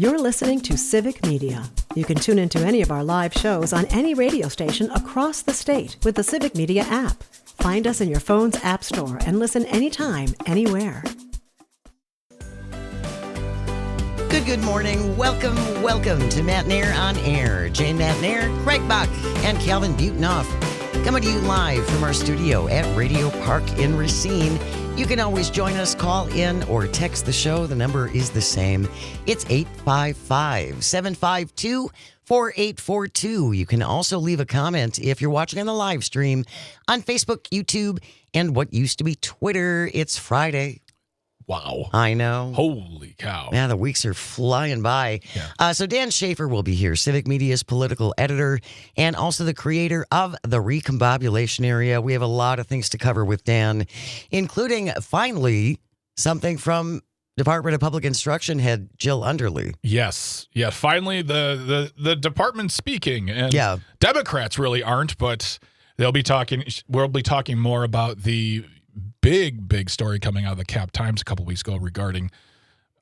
You're listening to Civic Media. You can tune into any of our live shows on any radio station across the state with the Civic Media app. Find us in your phone's app store and listen anytime, anywhere. Good morning. Welcome to Matt Nair on Air. Jane Matt Nair, Craig Bach, and Calvin Butenoff coming to you live from our studio at Radio Park in Racine. You can always join us, call in, or text the show. The number is the same. It's 855-752-4842. You can also leave a comment if you're watching on the live stream on Facebook, YouTube, and what used to be Twitter. It's Friday. Wow. I know. Holy cow. Yeah, the weeks are flying by. Yeah. So Dan Schaefer will be here, Civic Media's political editor and also the creator of the Recombobulation Area. We have a lot of things to cover with Dan, including, finally, something from Department of Public Instruction head Jill Underly. Yes. Yeah, finally the department speaking. And Yeah. Democrats really aren't, but we'll be talking more about the big story coming out of the Cap Times a couple weeks ago regarding,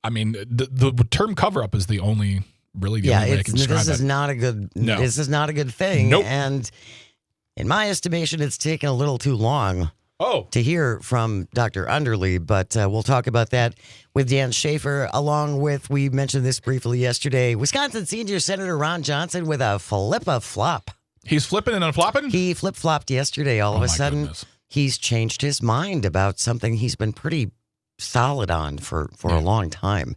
the term cover-up is the only way I can describe this it. is not a good. No. This is not a good thing. Nope. And in my estimation, it's taken a little too long to hear from Dr. Underly, but we'll talk about that with Dan Schaefer, along with, we mentioned this briefly yesterday, Wisconsin Senior Senator Ron Johnson with a flip-a-flop. He's flipping and unflopping? He flip-flopped yesterday. All of a sudden, goodness. He's changed his mind about something he's been pretty solid on for a long time.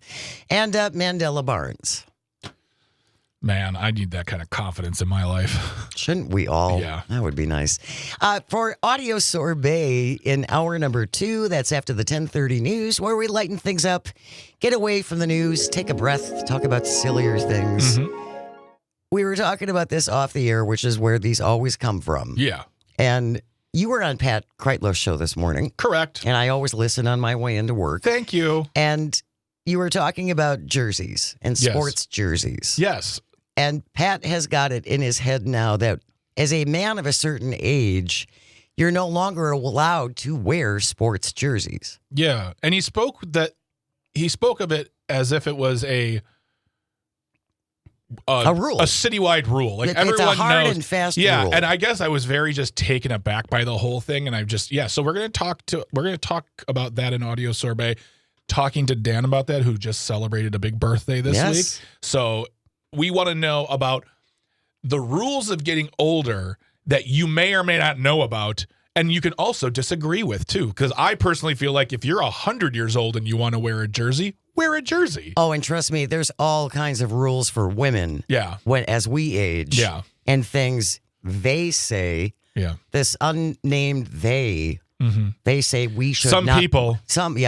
And Mandela Barnes. Man, I need that kind of confidence in my life. Shouldn't we all? Yeah. That would be nice. For Audio Sorbet in hour number 2, that's after the 10:30 news, where we lighten things up, get away from the news, take a breath, talk about sillier things. Mm-hmm. We were talking about this off the air, which is where these always come from. Yeah. And you were on Pat Kreitlow's show this morning. Correct. And I always listen on my way into work. Thank you. And you were talking about jerseys and Yes. sports jerseys. Yes. And Pat has got it in his head now that as a man of a certain age, you're no longer allowed to wear sports jerseys. Yeah. And he spoke of it as if it was a rule. A citywide rule. Like It's everyone a hard knows. and fast yeah, rule. and I guess I was very just taken aback by the whole thing, and so we're gonna talk about that in Audio Sorbet, talking to Dan about that, who just celebrated a big birthday this Yes. week. So we want to know about the rules of getting older that you may or may not know about, and you can also disagree with too. Because I personally feel like if you're 100 years old and you want to wear a jersey, wear a jersey. Oh, and trust me, there's all kinds of rules for women Yeah. as we age. Yeah. And things they say, Yeah. this unnamed they, Mm-hmm. they say we should Some not. people.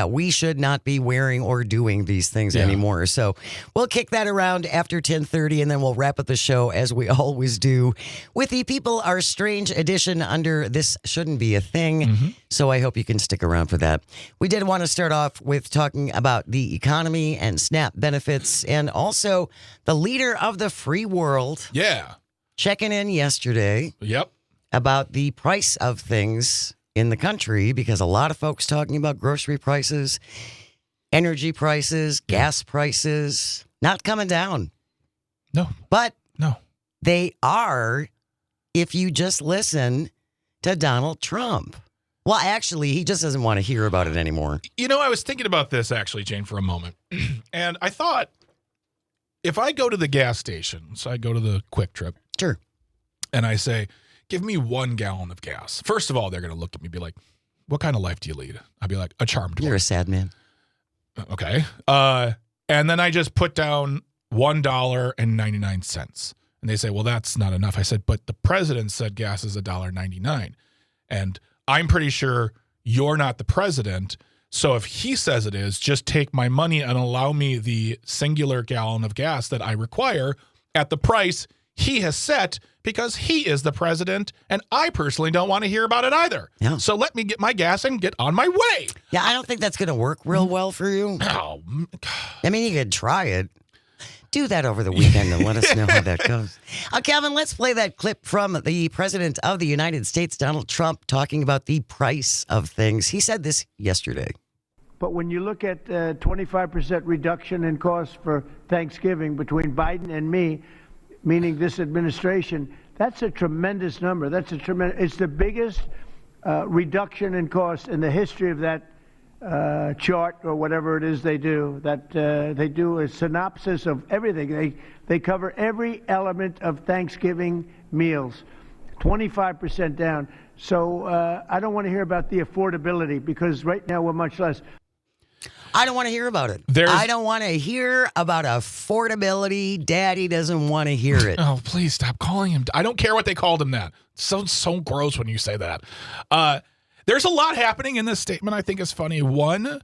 We should not be wearing or doing these things Yeah. anymore. So we'll kick that around after 10:30, and then we'll wrap up the show as we always do with the People Are Strange edition under This Shouldn't Be a Thing. Mm-hmm. So I hope you can stick around for that. We did want to start off with talking about the economy and SNAP benefits, and also the leader of the free world Yeah. checking in yesterday Yep. about the price of things in the country, because a lot of folks talking about grocery prices, energy prices, gas prices, not coming down. No. But No. they are if you just listen to Donald Trump. Well, actually, he just doesn't want to hear about it anymore. You know, I was thinking about this actually, Jane, for a moment. And I thought, if I go to the gas station, so I go to the Quick Trip, Sure. and I say, give me 1 gallon of gas. First of all, they're going to look at me and be like, what kind of life do you lead? I'd be like, a charmed You're a one. sad man. Okay. And then I just put down $1.99. And they say, well, that's not enough. I said, but the president said gas is $1.99. And I'm pretty sure you're not the president. So if he says it is, just take my money and allow me the singular gallon of gas that I require at the price he has set, because he is the president, and I personally don't want to hear about it either. Yeah. So let me get my gas and get on my way. Yeah, I don't think that's going to work real well for you. Oh, I mean, you could try it. Do that over the weekend and let us know how that goes. Calvin, let's play that clip from the President of the United States, Donald Trump, talking about the price of things. He said this yesterday. But when you look at 25% reduction in costs for Thanksgiving between Biden and me, meaning this administration, that's a tremendous number. It's the biggest reduction in cost in the history of that chart or whatever it is they do. That they do a synopsis of everything. They cover every element of Thanksgiving meals. 25% down. So I don't want to hear about the affordability because right now we're much less. I don't want to hear about it. I don't want to hear about affordability. Daddy doesn't want to hear it. Oh, please stop calling him. I don't care what they called him that. It sounds so gross when you say that. There's a lot happening in this statement I think is funny. One,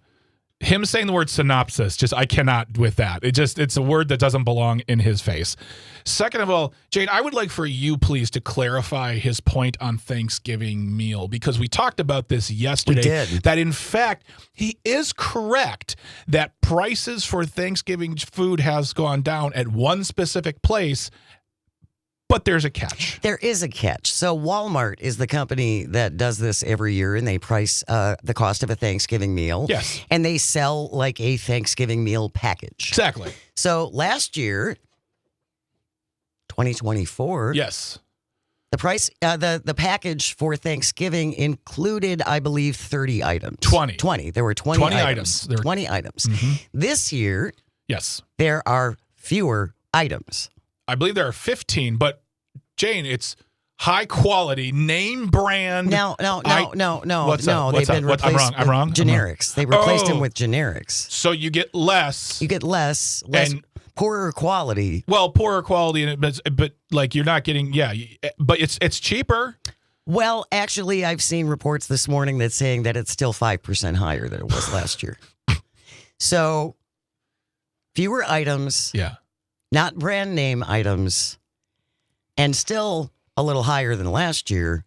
him saying the word synopsis, I cannot with that. It's a word that doesn't belong in his face. Second of all, Jane, I would like for you, please, to clarify his point on Thanksgiving meal, because we talked about this yesterday. We did. That, in fact, he is correct that prices for Thanksgiving food has gone down at one specific place, but there's a catch. There is a catch. So Walmart is the company that does this every year, and they price the cost of a Thanksgiving meal. Yes. And they sell like a Thanksgiving meal package. Exactly. So last year, 2024. Yes. The price, the package for Thanksgiving included, I believe, 30 items. 20. There were 20 items. There were 20 items. Mm-hmm. This year, yes, there are fewer items. I believe there are 15, but Jane, it's high quality, name brand. No. What's up? They've been replaced I'm wrong. with generics. They replaced them with generics. So you get less. You get less and poorer quality. Well, poorer quality, but like you're not getting, but it's cheaper. Well, actually, I've seen reports this morning that's saying that it's still 5% higher than it was last year. So fewer items. Yeah. Not brand name items, and still a little higher than last year.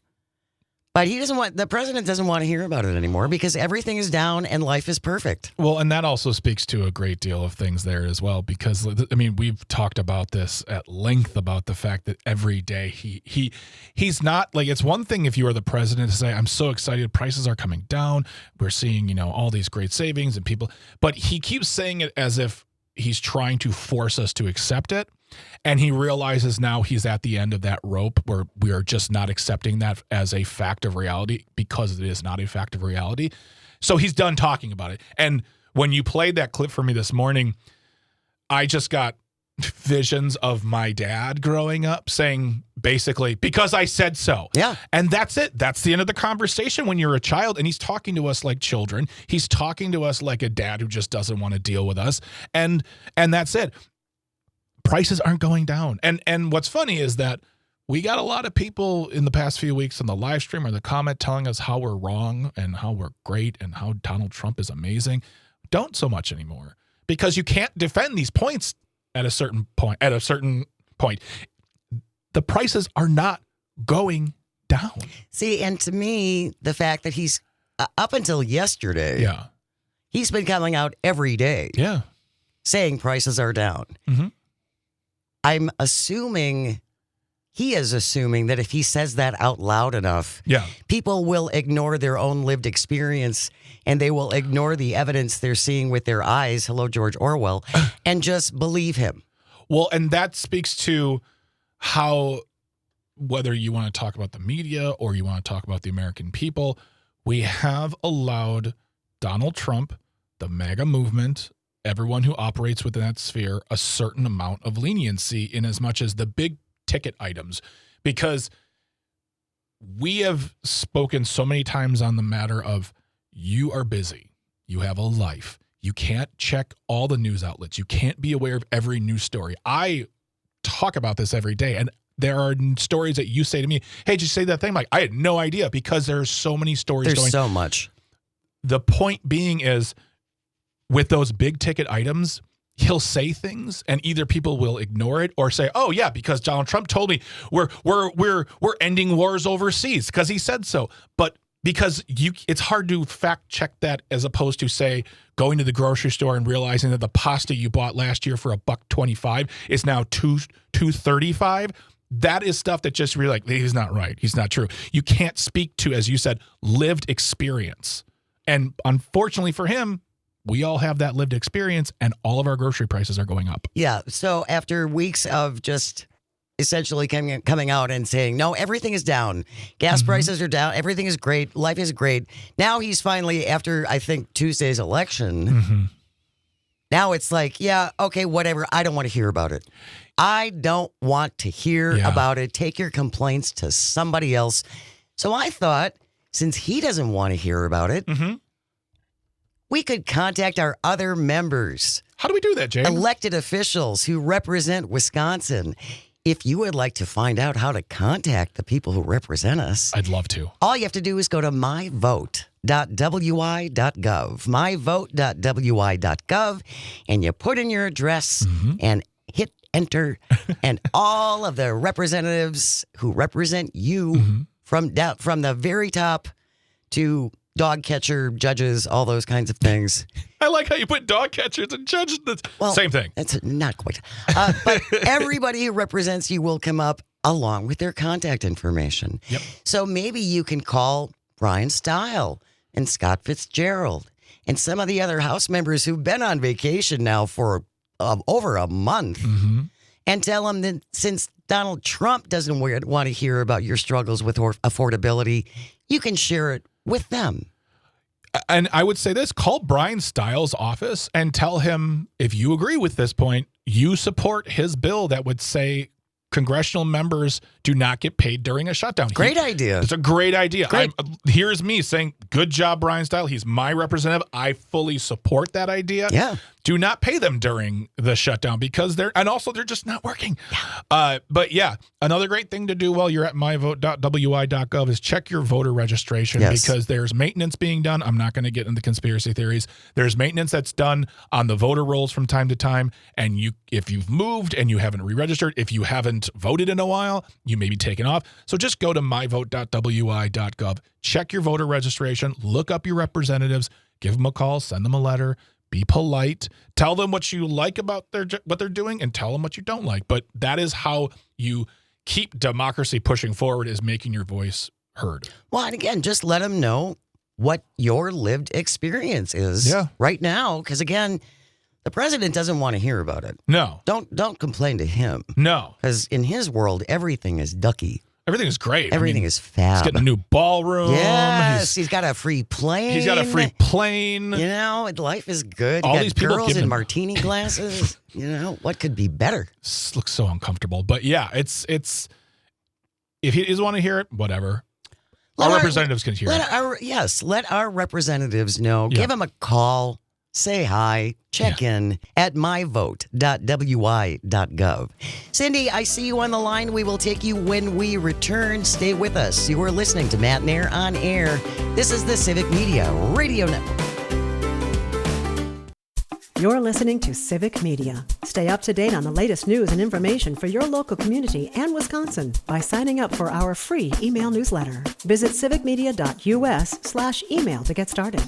But the president doesn't want to hear about it anymore because everything is down and life is perfect. Well, and that also speaks to a great deal of things there as well, because I mean, we've talked about this at length about the fact that every day he's not like, it's one thing if you are the president to say, I'm so excited, prices are coming down, we're seeing, all these great savings and people, but he keeps saying it as if he's trying to force us to accept it. And he realizes now he's at the end of that rope where we are just not accepting that as a fact of reality because it is not a fact of reality. So he's done talking about it. And when you played that clip for me this morning, I just got visions of my dad growing up saying basically, because I said so. Yeah. And that's it. That's the end of the conversation when you're a child. And he's talking to us like children. He's talking to us like a dad who just doesn't want to deal with us. And that's it. Prices aren't going down. And what's funny is that we got a lot of people in the past few weeks in the live stream or the comment telling us how we're wrong and how we're great and how Donald Trump is amazing. Don't so much anymore because you can't defend these points at a certain point. The prices are not going down. See, and to me, the fact that he's up until yesterday, he's been coming out every day saying prices are down. Mm-hmm. I'm assuming he is assuming that if he says that out loud enough, people will ignore their own lived experience and they will ignore the evidence they're seeing with their eyes. Hello, George Orwell, and just believe him. Well, and that speaks to how, whether you want to talk about the media or you want to talk about the American people, we have allowed Donald Trump, the MAGA movement, everyone who operates within that sphere, a certain amount of leniency in as much as the big ticket items, because we have spoken so many times on the matter of you are busy, you have a life, you can't check all the news outlets, you can't be aware of every news story. I talk about this every day, and there are stories that you say to me, hey, did you say that thing? I'm like, I had no idea because there are so many stories going. There's so much. The point being is, with those big ticket items, he'll say things and either people will ignore it or say, oh yeah, because Donald Trump told me we're ending wars overseas because he said so. But because it's hard to fact check that as opposed to, say, going to the grocery store and realizing that the pasta you bought last year for $1.25 is now $2.35. That is stuff that just really, like, he's not right. He's not true. You can't speak to, as you said, lived experience. And unfortunately for him, we all have that lived experience, and all of our grocery prices are going up. Yeah. So after weeks of just essentially coming out and saying, no, everything is down. Gas prices are down. Everything is great. Life is great. Now he's finally, after I think Tuesday's election, now it's like, yeah, okay, whatever. I don't want to hear about it. I don't want to hear about it. Take your complaints to somebody else. So I thought, since he doesn't want to hear about it, we could contact our other members. How do we do that, Jay? Elected officials who represent Wisconsin. If you would like to find out how to contact the people who represent us, I'd love to. all you have to do is go to myvote.wi.gov, myvote.wi.gov, and you put in your address and hit enter, and all of the representatives who represent you from the very top to dog catcher, judges, all those kinds of things. I like how you put dog catchers and judges. Well, same thing. It's not quite. But everybody who represents you will come up along with their contact information. Yep. So maybe you can call Brian Stile and Scott Fitzgerald and some of the other House members who've been on vacation now for over a month and tell them that since Donald Trump doesn't want to hear about your struggles with affordability, you can share it with them. And I would say this, call Brian Stiles' office and tell him, if you agree with this point, you support his bill that would say congressional members do not get paid during a shutdown. Great idea. It's a great idea. Great. Here's me saying, good job, Brian Stiles. He's my representative. I fully support that idea. Yeah. Do not pay them during the shutdown because they're just not working. But yeah, another great thing to do while you're at myvote.wi.gov is check your voter registration because there's maintenance being done. I'm not going to get into conspiracy theories. There's maintenance that's done on the voter rolls from time to time. And if you've moved and you haven't re-registered, if you haven't voted in a while, you may be taken off. So just go to myvote.wi.gov, check your voter registration, look up your representatives, give them a call, send them a letter. Be polite. Tell them what you like about what they're doing and tell them what you don't like. But that is how you keep democracy pushing forward, is making your voice heard. Well, and again, just let them know what your lived experience is right now. Because again, the president doesn't want to hear about it. No. Don't complain to him. No. Because in his world, everything is ducky. Everything is great. Everything is fab. He's getting a new ballroom. Yes, he's got a free plane. He's got a free plane. You know, life is good. All you got these people girls in martini glasses. You know, what could be better? This looks so uncomfortable. But yeah, it's if he doesn't want to hear it, whatever. Our representatives can hear it. Let our representatives know. Yeah. Give them a call. Say hi, check in at myvote.wi.gov. Cindy, I see you on the line. We will take you when we return. Stay with us. You are listening to Matt Nair on Air. This is the Civic Media Radio Network. You're listening to Civic Media. Stay up to date on the latest news and information for your local community and Wisconsin by signing up for our free email newsletter. Visit civicmedia.us/email to get started.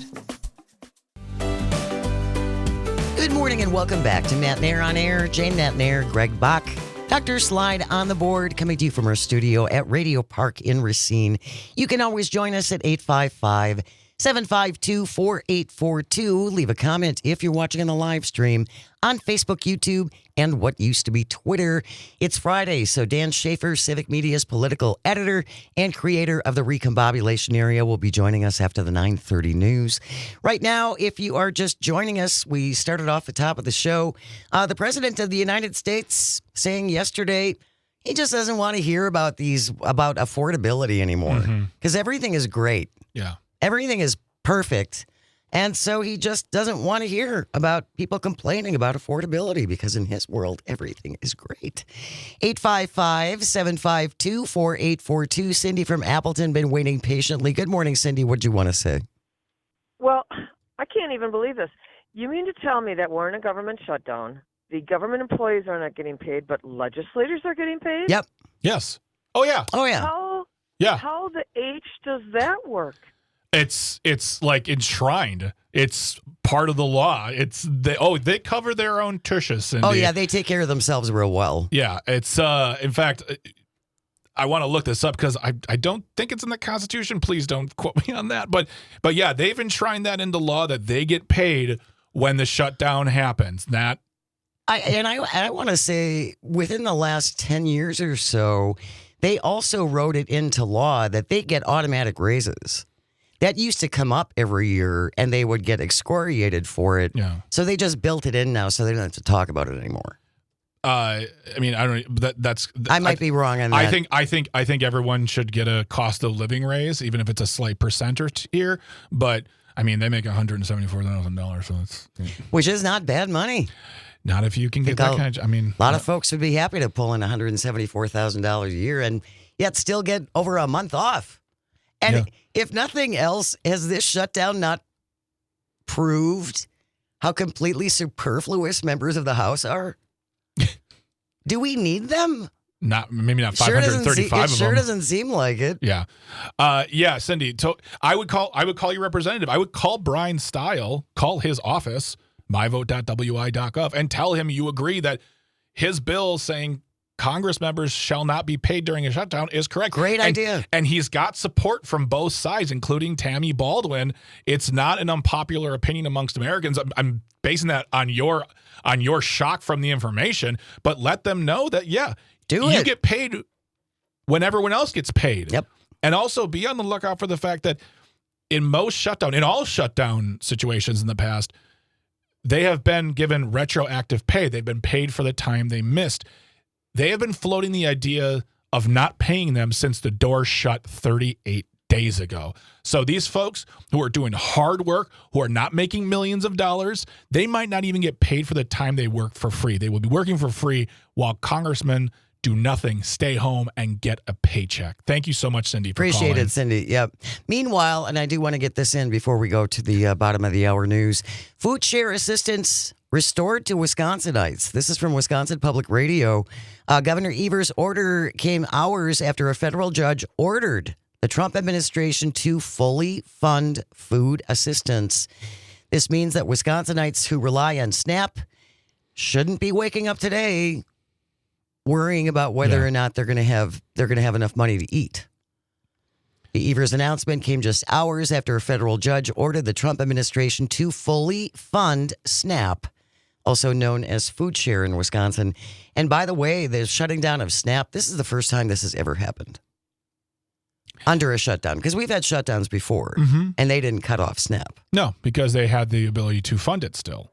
Good morning and welcome back to Matt Nair on Air. Jane Matt Nair, Greg Bach, Dr. Slide on the board, coming to you from our studio at Radio Park in Racine. You can always join us at 855-752-4842. Leave a comment if you're watching on the live stream on Facebook, YouTube, and what used to be Twitter. It's Friday, so Dan Schaefer, Civic Media's political editor and creator of the Recombobulation Area, will be joining us after the 9:30 news. Right now, if you are just joining us, we started off the top of the show. The President of the United States saying yesterday he just doesn't want to hear about affordability anymore because everything is great. Yeah. Everything is perfect. And so he just doesn't want to hear about people complaining about affordability because in his world, everything is great. 855-752-4842. Cindy from Appleton, been waiting patiently. Good morning, Cindy. What do you want to say? Well, I can't even believe this. You mean to tell me that we're in a government shutdown, the government employees are not getting paid, but legislators are getting paid? Yep. Yes. Oh, yeah. Oh, yeah. How the H does that work? It's like enshrined. It's part of the law. They cover their own tushes. Oh yeah, they take care of themselves real well. Yeah, it's in fact, I want to look this up because I don't think it's in the Constitution. Please don't quote me on that. But yeah, they've enshrined that into law that they get paid when the shutdown happens. That I want to say within the last 10 years or so, they also wrote it into law that they get automatic raises. That used to come up every year, and they would get excoriated for it. Yeah. So they just built it in now, so they don't have to talk about it anymore. I mean, I don't. That's. I might be wrong on that. I think everyone should get a cost of living raise, even if it's a slight percent or here. But I mean, they make $174,000, so it's Which is not bad money. not if you can get that kind of. I mean, A lot of folks would be happy to pull in $174,000 a year and yet still get over a month off. And if nothing else, has this shutdown not proved how completely superfluous members of the House are? Do we need them? Maybe not 535 of them. It sure doesn't seem like it. Yeah. Yeah, Cindy. So I would call your representative. I would call Brian Stile, call his office, myvote.wi.gov, and tell him you agree that his bill saying Congress members shall not be paid during a shutdown is correct. Great idea. And he's got support from both sides, including Tammy Baldwin. It's not an unpopular opinion amongst Americans. I'm basing that on your shock from the information, but let them know that, you get paid when everyone else gets paid. Yep. And also be on the lookout for the fact that in all shutdown situations in the past, they have been given retroactive pay. They've been paid for the time they missed. They have been floating the idea of not paying them since the door shut 38 days ago. So these folks who are doing hard work, who are not making millions of dollars, they might not even get paid for the time they work for free. They will be working for free while congressmen do nothing, stay home, and get a paycheck. Thank you so much, Cindy, for Appreciate calling. it, Cindy. Yep. Meanwhile, and I do want to get this in before we go to the bottom of the hour news, food share assistance restored to Wisconsinites. This is from Wisconsin Public Radio. Governor Evers' order came hours after a federal judge ordered the Trump administration to fully fund food assistance. This means that Wisconsinites who rely on SNAP shouldn't be waking up today worrying about whether or not they're going to have enough money to eat. The Evers announcement came just hours after a federal judge ordered the Trump administration to fully fund SNAP, also known as food share in Wisconsin. And by the way, the shutting down of SNAP, this is the first time this has ever happened under a shutdown, because we've had shutdowns before and they didn't cut off SNAP. No, because they had the ability to fund it still.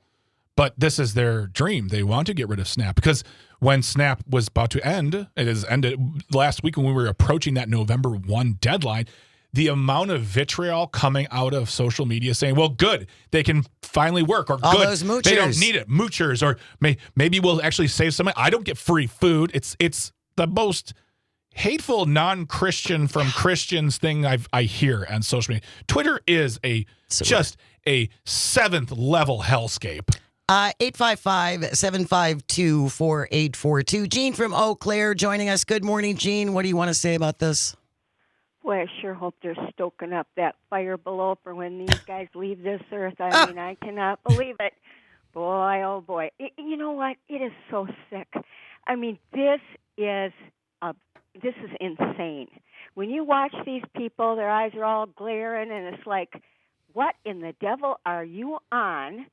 But this is their dream. They want to get rid of SNAP because when SNAP was about to end, it has ended last week when we were approaching that November 1 deadline, the amount of vitriol coming out of social media saying, well, good, they can finally work, or all good, those moochers. They don't need it, moochers, or maybe we'll actually save some money. I don't get free food. It's the most hateful non-Christian from Christians thing I hear on social media. Twitter is just a seventh level hellscape. 855-752-4842. Jean from Eau Claire joining us. Good morning, Jean. What do you want to say about this? Boy, I sure hope they're stoking up that fire below for when these guys leave this earth. I mean, I cannot believe it. Boy, oh boy. You know what? It is so sick. I mean, this is insane. When you watch these people, their eyes are all glaring, and it's like, what in the devil are you on?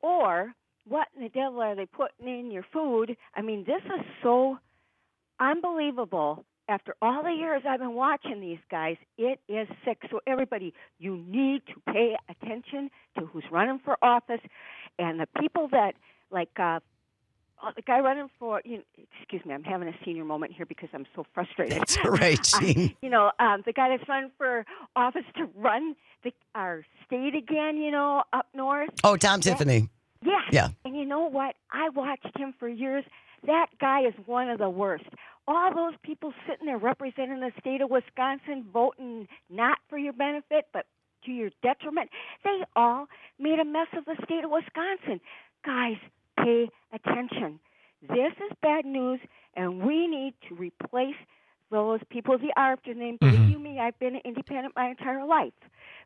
Or what in the devil are they putting in your food? I mean, this is so unbelievable. After all the years I've been watching these guys, it is sick. So everybody, you need to pay attention to who's running for office, and the people that, like, the guy running for, excuse me, I'm having a senior moment here because I'm so frustrated. That's all right, Jean. The guy that's running for office to run our state again, up north. Oh, Tom Tiffany. Yes. Yeah. And you know what? I watched him for years. That guy is one of the worst. All those people sitting there representing the state of Wisconsin, voting not for your benefit, but to your detriment, they all made a mess of the state of Wisconsin. Guys, pay attention. This is bad news, and we need to replace those people. The after name. Believe you me, I've been independent my entire life.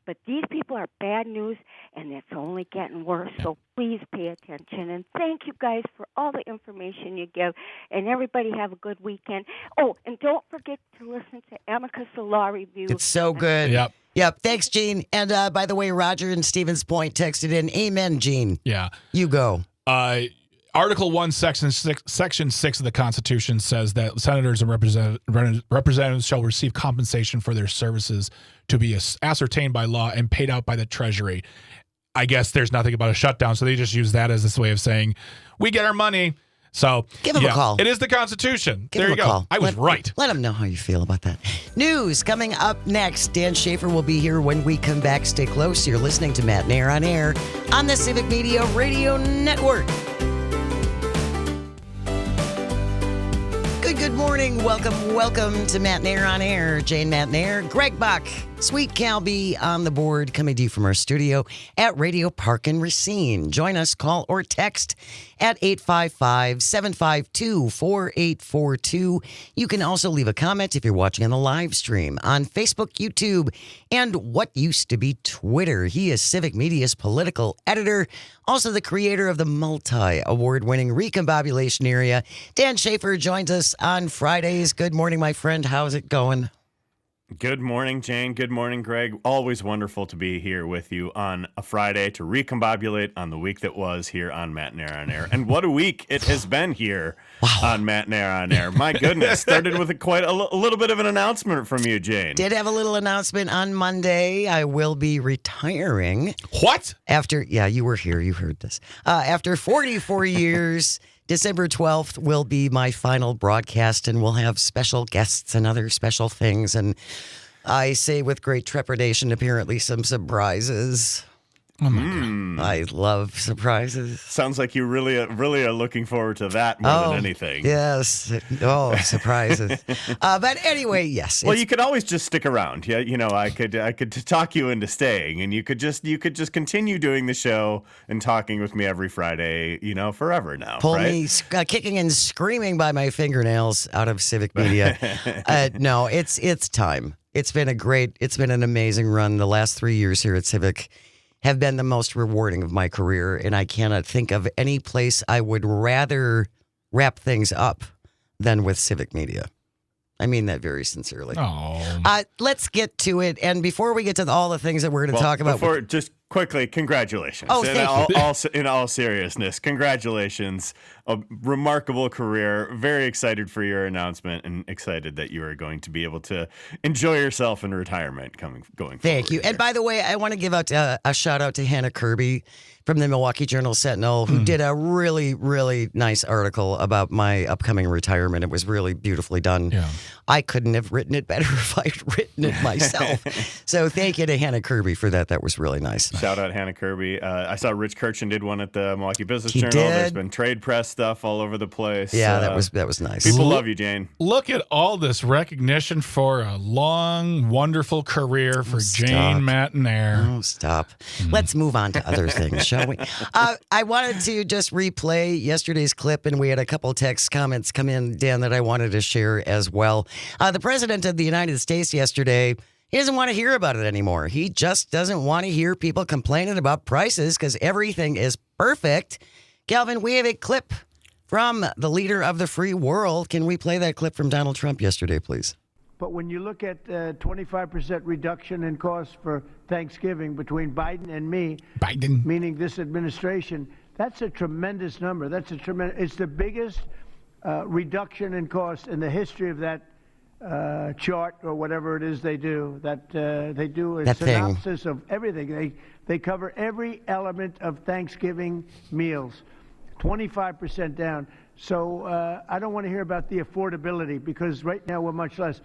But these people are bad news, and it's only getting worse. So please pay attention. And thank you guys for all the information you give. And everybody have a good weekend. Oh, and don't forget to listen to Amicus Law Review. It's so good. Yep. Yep. Thanks, Gene. And by the way, Roger in Stevens Point texted in, "Amen, Gene." Yeah. You go. Article 1, Section 6 of the Constitution says that senators and representatives shall receive compensation for their services to be ascertained by law and paid out by the Treasury. I guess there's nothing about a shutdown, so they just use that as this way of saying, we get our money. So give him a call. It is the Constitution. Give there him you a go. call. I was right. Let him know how you feel about that. News coming up next. Dan Schaefer will be here when we come back. Stay close. You're listening to Matt Nair on Air on the Civic Media Radio Network. Good morning. Welcome to Matt Nair on Air. Jane Matt Nair, Greg Bach, Sweet Cal B on the board, coming to you from our studio at Radio Park in Racine. Join us, call or text at 855-752-4842. You can also leave a comment if you're watching on the live stream on Facebook, YouTube, and what used to be Twitter. He is Civic Media's political editor, also the creator of the multi-award-winning Recombobulation Area. Dan Schaefer joins us on Fridays. Good morning, my friend. How's it going? Good morning, Jane. Good morning, Greg. Always wonderful to be here with you on a Friday to recombobulate on the week that was here on Matt Nair on Air. And what a week it has been here on Matt Nair on Air. My goodness. Started with quite a little bit of an announcement from you, Jane. Did have a little announcement on Monday. I will be retiring. What? You were here. You heard this. After 44 years... December 12th will be my final broadcast, and we'll have special guests and other special things. And I say with great trepidation, apparently some surprises. Oh, my God. I love surprises. Sounds like you really are looking forward to that more than anything. Yes. Oh, surprises. But anyway, yes. Well, you could always just stick around. Yeah, I could talk you into staying, and you could just continue doing the show and talking with me every Friday, forever now. Pull right? me kicking and screaming by my fingernails out of Civic Media. No, it's time. It's been an amazing run. The last 3 years here at Civic have been the most rewarding of my career, and I cannot think of any place I would rather wrap things up than with Civic Media. I mean that very sincerely. Oh. Let's get to it, and before we get to all the things that we're going to talk about... Just quickly, congratulations. Oh, thank you. In all seriousness, congratulations. A remarkable career. Very excited for your announcement and excited that you are going to be able to enjoy yourself in retirement going forward. Thank you. And by the way, I want to give out a shout out to Hannah Kirby from the Milwaukee Journal-Sentinel, who did a really, really nice article about my upcoming retirement. It was really beautifully done. Yeah. I couldn't have written it better if I had written it myself. So thank you to Hannah Kirby for that. That was really nice. Shout out Hannah Kirby. I saw Rich Kirchen did one at the Milwaukee Business Journal. Did. There's been trade press stuff all over the place. Yeah, that was nice. People love you, Jane. Look at all this recognition for a long, wonderful career for Jane Matt Nair. Oh, stop. Let's move on to other things, shall we? I wanted to just replay yesterday's clip, and we had a couple text comments come in, Dan, that I wanted to share as well. The President of the United States yesterday, he doesn't want to hear about it anymore. He just doesn't want to hear people complaining about prices because everything is perfect. Calvin, we have a clip from the leader of the free world. Can we play that clip from Donald Trump yesterday, please? But when you look at 25% reduction in costs for Thanksgiving between Biden and me, meaning this administration, that's a tremendous number. It's the biggest reduction in cost in the history of that chart or whatever it is they do. They do a synopsis of everything. They cover every element of Thanksgiving meals. 25% down. So I don't want to hear about the affordability because right now we're much less.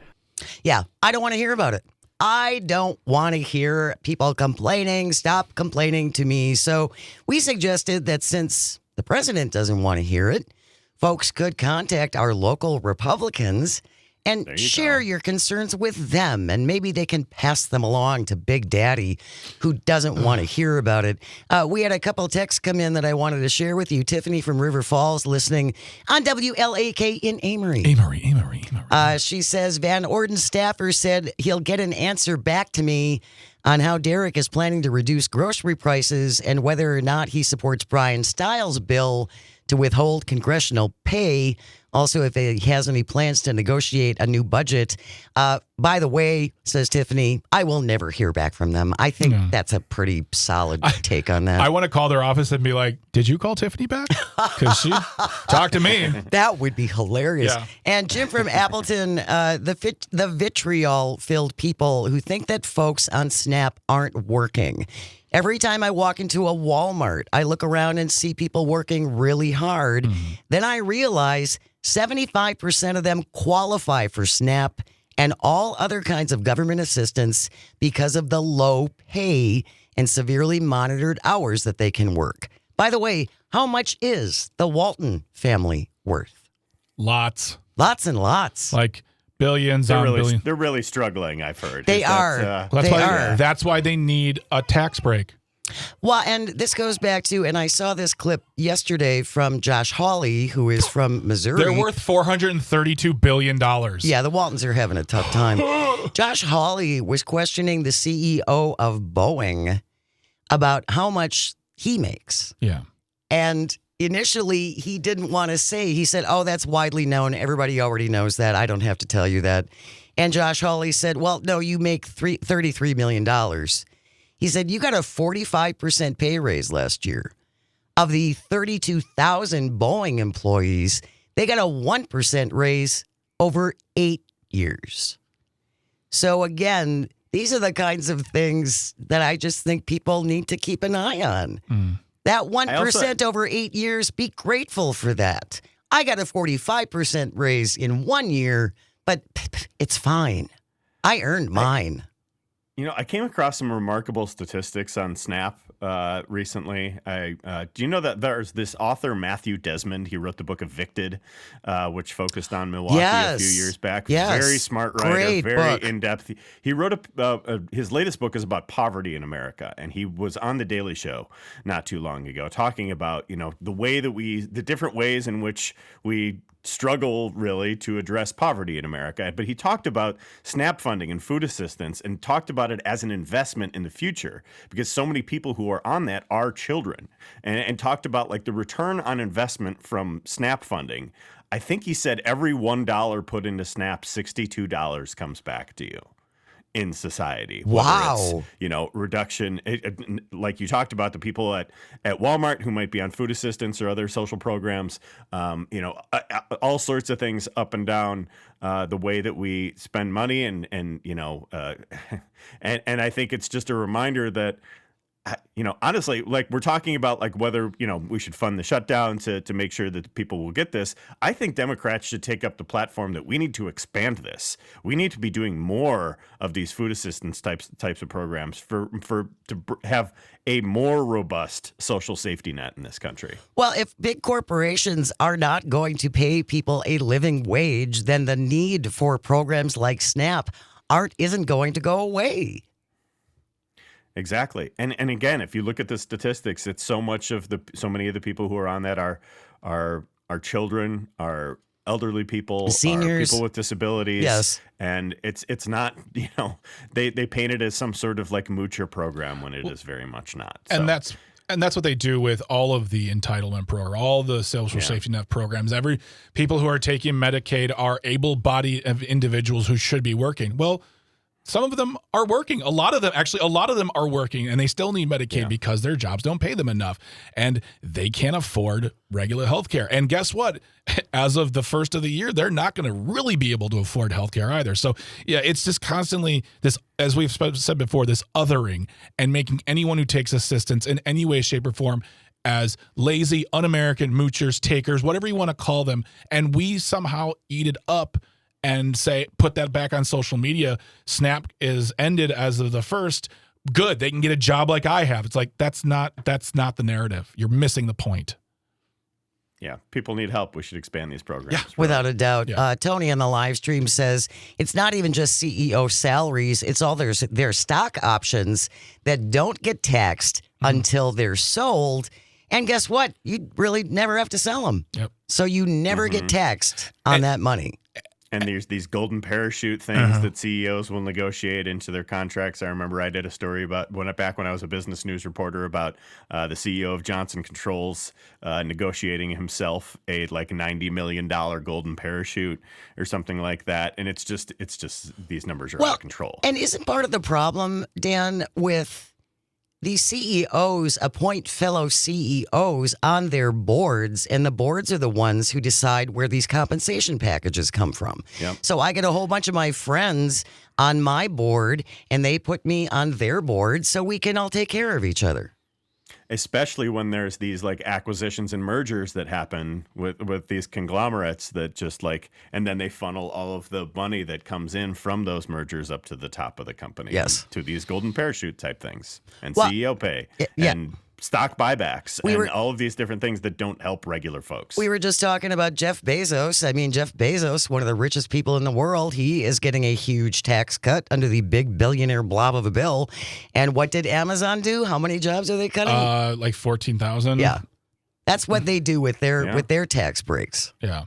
Yeah, I don't want to hear about it. I don't want to hear people complaining. Stop complaining to me. So we suggested that since the president doesn't want to hear it, folks could contact our local Republicans and share your concerns with them, and maybe they can pass them along to Big Daddy, who doesn't want to hear about it. We had a couple of texts come in that I wanted to share with you. Tiffany from River Falls listening on WLAK in Amory. Amory. She says, Van Orden's staffer said he'll get an answer back to me on how Derek is planning to reduce grocery prices and whether or not he supports Brian Stiles' bill to withhold congressional pay. Also, if he has any plans to negotiate a new budget. By the way, says Tiffany, I will never hear back from them. I think that's a pretty solid take on that. I want to call their office and be like, did you call Tiffany back? Because she talked to me. That would be hilarious. Yeah. And Jim from Appleton, the vitriol-filled people who think that folks on SNAP aren't working. Every time I walk into a Walmart, I look around and see people working really hard. Then I realize 75% of them qualify for SNAP and all other kinds of government assistance because of the low pay and severely monitored hours that they can work. By the way, how much is the Walton family worth? Lots. Lots and lots. Like billions on billions. They're really struggling, I've heard. They are. That's why they need a tax break. Well, and this goes back to, and I saw this clip yesterday from Josh Hawley, who is from Missouri. They're worth $432 billion. Yeah, the Waltons are having a tough time. Josh Hawley was questioning the CEO of Boeing about how much he makes. Yeah. And initially, he didn't want to say. He said, oh, that's widely known. Everybody already knows that. I don't have to tell you that. And Josh Hawley said, well, no, you make $33 million. He said, you got a 45% pay raise last year. Of the 32,000 Boeing employees, they got a 1% raise over 8 years. So again, these are the kinds of things that I just think people need to keep an eye on. That 1% over 8 years, be grateful for that. I got a 45% raise in 1 year, but it's fine. I earned mine. I came across some remarkable statistics on SNAP recently. Do you know that there's this author, Matthew Desmond? He wrote the book Evicted, which focused on Milwaukee a few years back. Yes. Very smart writer, Great very book. in-depth. He wrote his latest book is about poverty in America, and he was on The Daily Show not too long ago talking about, the different ways in which we struggle really to address poverty in America. But he talked about SNAP funding and food assistance and talked about it as an investment in the future because so many people who are on that are children and talked about like the return on investment from SNAP funding. I think he said every $1 put into SNAP, $62 comes back to you in society. Wow. It's, reduction, like you talked about the people at Walmart who might be on food assistance or other social programs, all sorts of things up and down the way that we spend money. And I think it's just a reminder that, honestly, like we're talking about like whether, we should fund the shutdown to make sure that people will get this. I think Democrats should take up the platform that we need to expand this. We need to be doing more of these food assistance types of programs to have a more robust social safety net in this country. Well, if big corporations are not going to pay people a living wage, then the need for programs like SNAP isn't going to go away. Exactly. And again, if you look at the statistics, it's so many of the people who are on that are children, are elderly people, seniors, are people with disabilities. Yes. And it's not, they paint it as some sort of like moocher program when it is very much not. And that's what they do with all of the entitlement program, all the social safety net programs. People who are taking Medicaid are able-bodied individuals who should be working. Well, some of them are working. A lot of them are working, and they still need Medicaid because their jobs don't pay them enough, and they can't afford regular health care. And guess what? As of the first of the year, they're not going to really be able to afford health care either. So, yeah, it's just constantly this, as we've said before, this othering and making anyone who takes assistance in any way, shape, or form as lazy, un-American moochers, takers, whatever you want to call them, and we somehow eat it up and put that back on social media. SNAP is ended as of the first. Good, they can get a job like I have. It's like that's not the narrative. You're missing the point. Yeah, people need help. We should expand these programs. Yeah, without a doubt. Yeah. Tony on the live stream says it's not even just CEO salaries. It's all their stock options that don't get taxed until they're sold. And guess what? You really never have to sell them. Yep. So you never get taxed on that money. And there's these golden parachute things that CEOs will negotiate into their contracts. I remember I did a story about back when I was a business news reporter about the CEO of Johnson Controls negotiating himself a like $90 million golden parachute or something like that. And it's just these numbers are out of control. And isn't part of the problem, Dan, with these CEOs appoint fellow CEOs on their boards, and the boards are the ones who decide where these compensation packages come from. Yep. So I get a whole bunch of my friends on my board, and they put me on their board so we can all take care of each other. Especially when there's these like acquisitions and mergers that happen with these conglomerates that just like, and then they funnel all of the money that comes in from those mergers up to the top of the company. Yes. To these golden parachute type things and Well, CEO pay yeah. and stock buybacks and all of these different things that don't help regular folks. We were just talking about Jeff Bezos. I mean, Jeff Bezos, one of the richest people in the world, he is getting a huge tax cut under the big billionaire blob of a bill. And what did Amazon do? How many jobs are they cutting? Like 14,000. Yeah. That's what they do with their tax breaks. Yeah.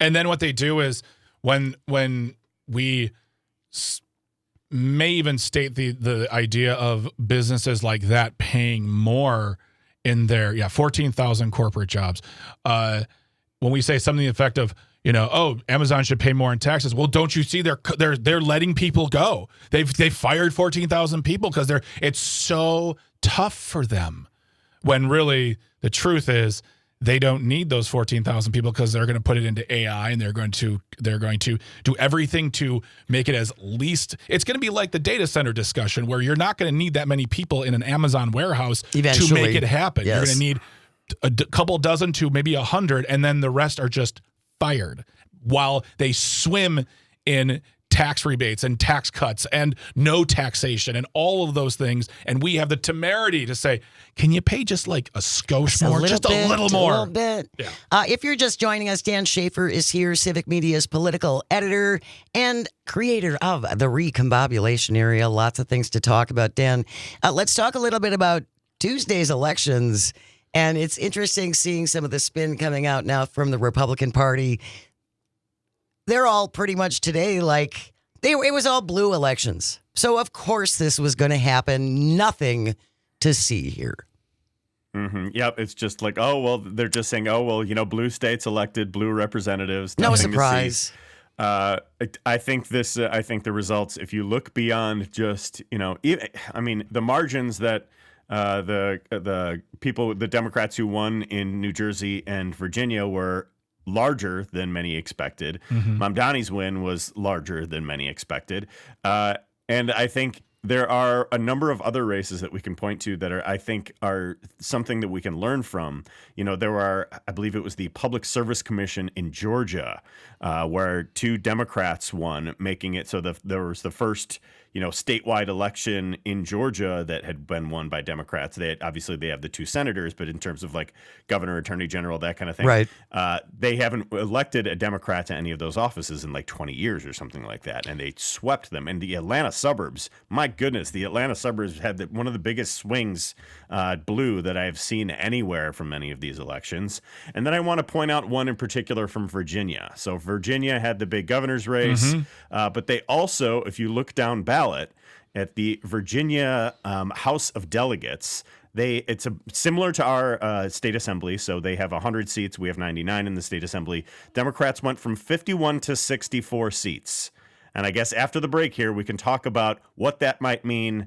And then what they do is when we may even state the idea of businesses like that paying more in their 14,000 corporate jobs. When we say something to the effect of, Amazon should pay more in taxes. Well, don't you see they're letting people go? They've fired 14,000 people because it's so tough for them. When really the truth is they don't need those 14,000 people because they're going to put it into AI and they're going to do everything to make it as least. It's going to be like the data center discussion where you're not going to need that many people in an Amazon warehouse Eventually. to make it happen. Yes. You're going to need a couple dozen to maybe 100, and then the rest are just fired while they swim in tax rebates and tax cuts and no taxation and all of those things. And we have the temerity to say, can you pay just like a skosh more? Just a little more. A little bit. Yeah. If you're just joining us, Dan Schaefer is here, Civic Media's political editor and creator of the Recombobulation Area. Lots of things to talk about, Dan. Let's talk a little bit about Tuesday's elections. And it's interesting seeing some of the spin coming out now from the Republican Party. They're all pretty much today like it was all blue elections. So, of course, this was going to happen. Nothing to see here. Mm-hmm. Yep. It's just like, they're just saying, blue states elected blue representatives. No surprise. I think the results, if you look beyond just, the margins that the Democrats who won in New Jersey and Virginia were larger than many expected. Mm-hmm. Mamdani's win was larger than many expected. And I think there are a number of other races that we can point to that are something that we can learn from. I believe it was the Public Service Commission in Georgia, where two Democrats won, making it so there was the first, statewide election in Georgia that had been won by Democrats. They have the two senators, but in terms of like governor, attorney general, that kind of thing, right? They haven't elected a Democrat to any of those offices in like 20 years or something like that, and they swept them. And the Atlanta suburbs, my goodness, the Atlanta suburbs had one of the biggest swings blue that I've seen anywhere from any of these elections. And then I want to point out one in particular from Virginia. So Virginia had the big governor's race, but they also, if you look down ballot at the Virginia House of Delegates, it's similar to our state assembly. So they have 100 seats. We have 99 in the state assembly. Democrats went from 51 to 64 seats. And I guess after the break here, we can talk about what that might mean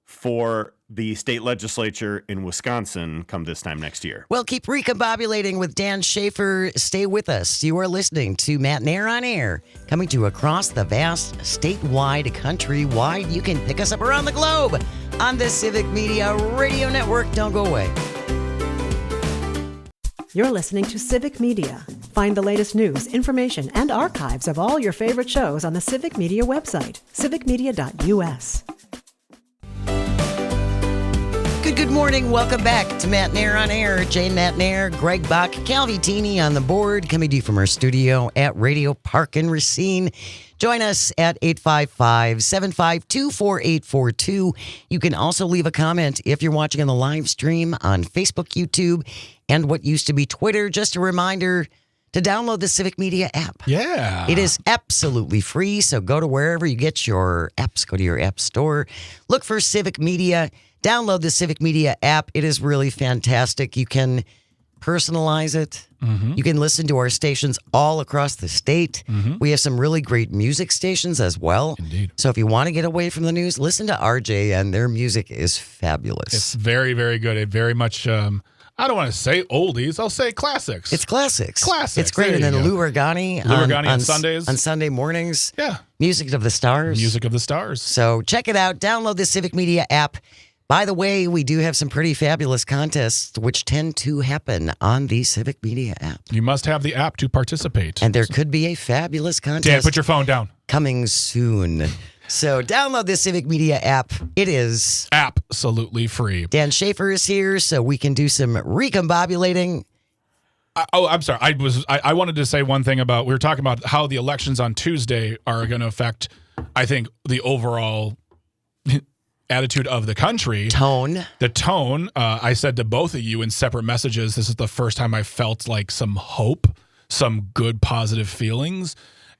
for the state legislature in Wisconsin come this time next year. Well, keep recombobulating with Dan Schaefer. Stay with us. You are listening to Matt Nair on Air, coming to you across the vast statewide, countrywide. You can pick us up around the globe on the Civic Media Radio Network. Don't go away. You're listening to Civic Media. Find the latest news, information, and archives of all your favorite shows on the Civic Media website, civicmedia.us. Good morning. Welcome back to Matt Nair on Air. Jane Matt Nair, Greg Bach, Calvi Teeny on the board, coming to you from our studio at Radio Park in Racine. Join us at 855-752-4842. You can also leave a comment if you're watching on the live stream on Facebook, YouTube, and what used to be Twitter. Just a reminder, to download the Civic Media app. Yeah. It is absolutely free, so go to wherever you get your apps. Go to your app store, look for Civic Media, download the Civic Media app. It is really fantastic. You can personalize it. You can listen to our stations all across the state. We have some really great music stations as well. Indeed. So if you want to get away from the news, listen to RJN. Their music is fabulous. It's very, very good. It very much, I don't want to say oldies. I'll say classics. It's classics. Classics. It's great. There And then you go. Lou Regani. Lou Regani on Sundays. On Sunday mornings. Yeah. Music of the Stars. Music of the Stars. So check it out. Download the Civic Media app. By the way, we do have some pretty fabulous contests which tend to happen on the Civic Media app. You must have the app to participate. And there could be a fabulous contest Dan, put your phone down. coming soon. So download the Civic Media app. It is. Absolutely free. Dan Schaefer is here, so we can do some recombobulating. I'm sorry. I wanted to say one thing about, we were talking about how the elections on Tuesday are going to affect, I think, the overall attitude of the country. Tone. The tone. I said to both of you in separate messages, this is the first time I felt like some hope, some good positive feelings.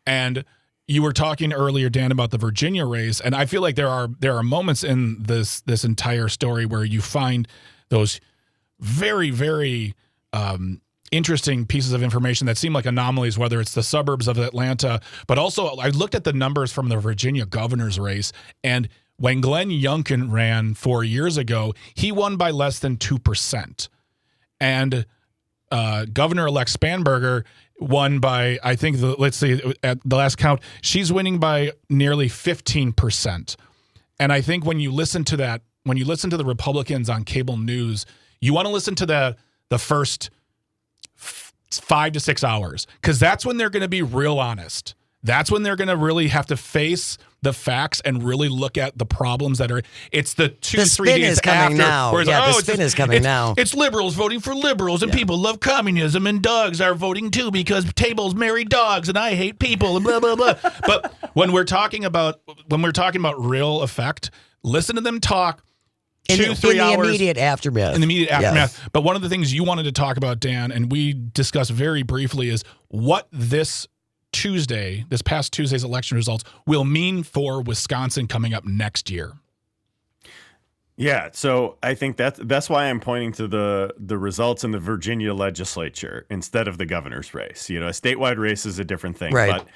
And you were talking earlier, Dan, about the Virginia race, and I feel like there are moments in this entire story where you find those very, very interesting pieces of information that seem like anomalies, whether it's the suburbs of Atlanta, but also I looked at the numbers from the Virginia governor's race, and when Glenn Youngkin ran 4 years ago, he won by less than 2%. And Governor-elect Spanberger won by, I think, let's see, at the last count, she's winning by nearly 15%. And I think when you listen to that, when you listen to the Republicans on cable news, you want to listen to the first 5 to 6 hours, because that's when they're going to be real honest. That's when they're going to really have to face the facts and really look at the problems that are. It's the 2-3 days after. Now. Where it's Yeah, like, the spin is coming now. It's liberals voting for liberals, and people love communism, and dogs are voting too because tables marry dogs, and I hate people, and blah blah blah. But when we're talking about real effect, listen to them talk. In 2-3 hours. In the immediate aftermath. In the immediate aftermath. Yes. But one of the things you wanted to talk about, Dan, and we discussed very briefly, is what this past Tuesday's election results will mean for Wisconsin coming up next year. Yeah, so I think that's why I'm pointing to the results in the Virginia legislature instead of the governor's race. You know, a statewide race is a different thing. Right. But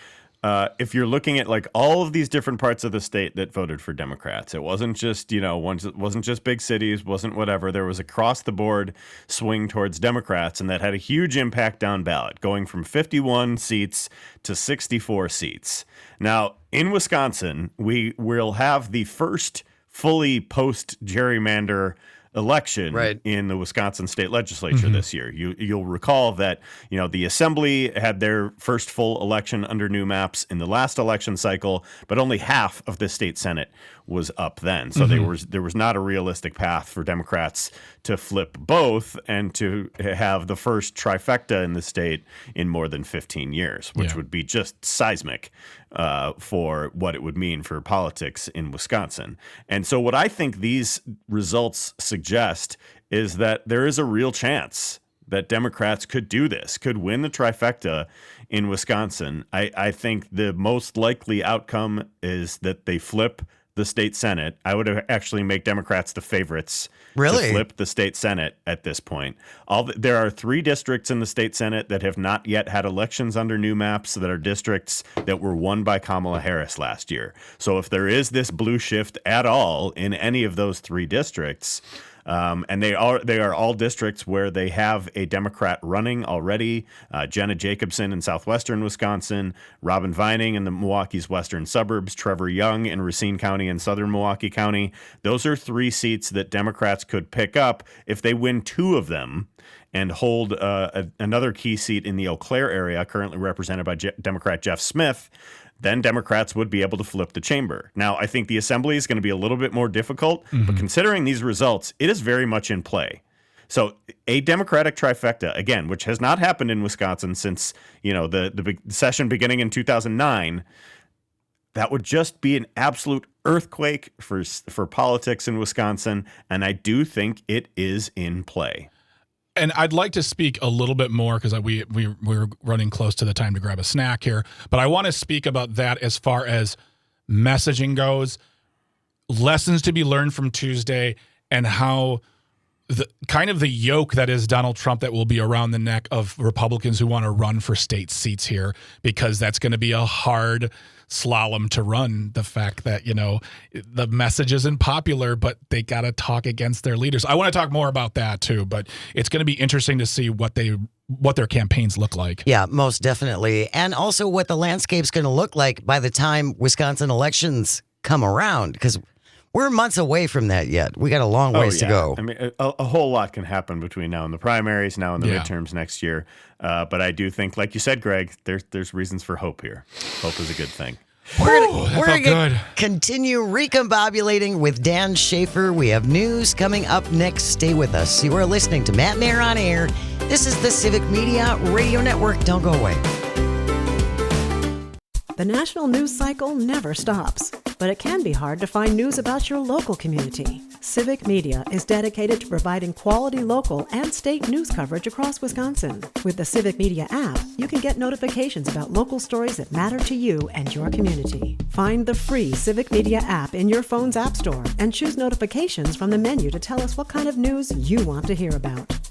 if you're looking at like all of these different parts of the state that voted for Democrats, it wasn't just, wasn't just big cities, wasn't whatever. There was across the board swing towards Democrats, and that had a huge impact down ballot, going from 51 seats to 64 seats. Now, in Wisconsin, we will have the first fully post-gerrymander election in the Wisconsin state legislature this year. You'll recall that, the assembly had their first full election under new maps in the last election cycle, but only half of the state Senate was up then. So there was not a realistic path for Democrats to flip both and to have the first trifecta in the state in more than 15 years, which would be just seismic for what it would mean for politics in Wisconsin. And so what I think these results suggest is that there is a real chance that Democrats could do this, could win the trifecta in Wisconsin. I think the most likely outcome is that they flip the state Senate. I would actually make Democrats the favorites to flip the state Senate at this point. There are 3 districts in the state Senate that have not yet had elections under new maps that are districts that were won by Kamala Harris last year. So if there is this blue shift at all in any of those 3 districts, and they are all districts where they have a Democrat running already. Jenna Jacobson in southwestern Wisconsin, Robin Vining in the Milwaukee's western suburbs, Trevor Young in Racine County and southern Milwaukee County. Those are 3 seats that Democrats could pick up if they win 2 of them and hold another key seat in the Eau Claire area, currently represented by Democrat Jeff Smith. Then Democrats would be able to flip the chamber. Now, I think the assembly is going to be a little bit more difficult, but considering these results, it is very much in play. So a Democratic trifecta, again, which has not happened in Wisconsin since, the big session beginning in 2009, that would just be an absolute earthquake for politics in Wisconsin, and I do think it is in play. And I'd like to speak a little bit more because we're running close to the time to grab a snack here. But I want to speak about that as far as messaging goes, lessons to be learned from Tuesday, and how the kind of the yoke that is Donald Trump that will be around the neck of Republicans who want to run for state seats here, because that's going to be a hard slalom to run. The fact that, the message isn't popular, but they got to talk against their leaders. I want to talk more about that too, but it's going to be interesting to see what their campaigns look like. Yeah, most definitely. And also what the landscape's going to look like by the time Wisconsin elections come around, because we're months away from that yet. We got a long ways to go. I mean, a whole lot can happen between now and the primaries, now and the midterms next year. But I do think, like you said, Greg, there's reasons for hope here. Hope is a good thing. We're going to continue recombobulating with Dan Schaefer. We have news coming up next. Stay with us. You are listening to Matt Nair on Air. This is the Civic Media Radio Network. Don't go away. The national news cycle never stops, but it can be hard to find news about your local community. Civic Media is dedicated to providing quality local and state news coverage across Wisconsin. With the Civic Media app, you can get notifications about local stories that matter to you and your community. Find the free Civic Media app in your phone's app store and choose notifications from the menu to tell us what kind of news you want to hear about.